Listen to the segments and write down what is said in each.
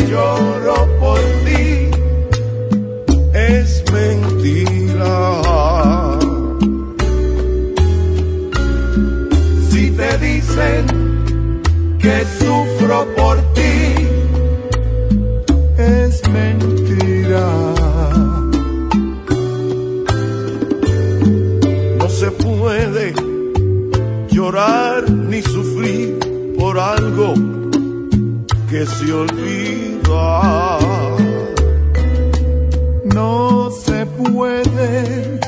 lloro por ti es mentira. Si te dicen que sufro por ti es mentira. No se puede llorar ni sufrir por algo que se olvida. No se puede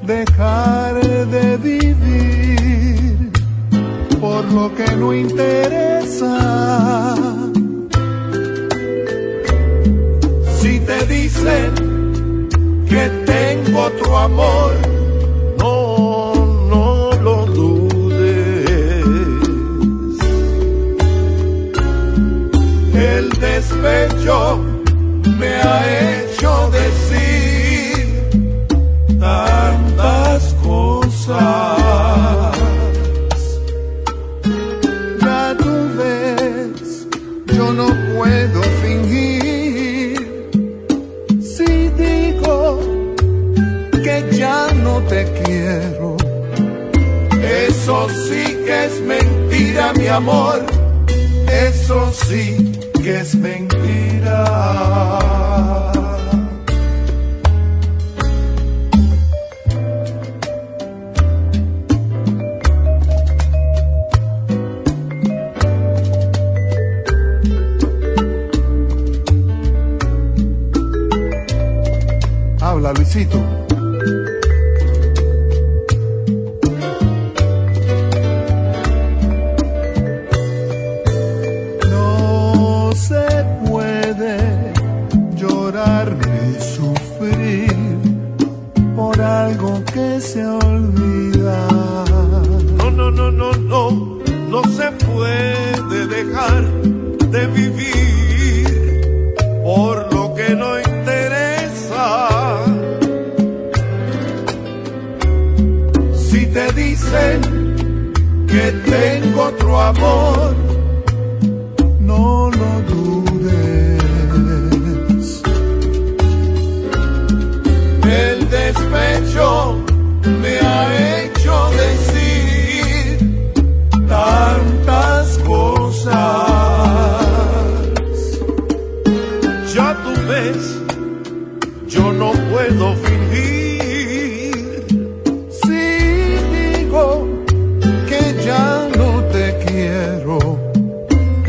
dejar de vivir por lo que no interesa. Si te dicen que tengo otro amor, no lo dudes. El despecho me ha hecho decir tantas cosas. Ya tú ves, yo no puedo fingir. Si digo que ya no te quiero, eso sí que es mentira, mi amor. Eso sí que es mentira. Habla, Luisito. No se puede llorar ni sufrir por algo que se olvida. No se puede dejar de vivir por lo que no interesa. Si te dicen que tengo otro amor, no lo dudes. El despecho me ha hecho decir tantas cosas. Ya tú ves, yo no puedo fingir. Si digo que ya no te quiero,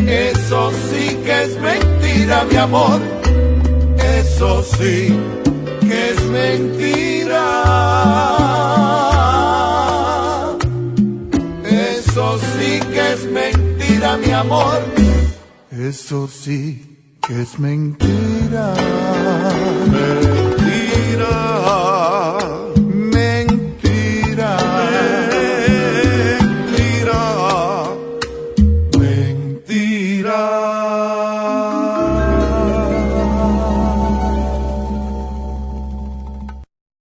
eso sí que es mentira, mi amor. Eso sí que es mentira. Eso sí que es mentira, mi amor. Eso sí que es mentira.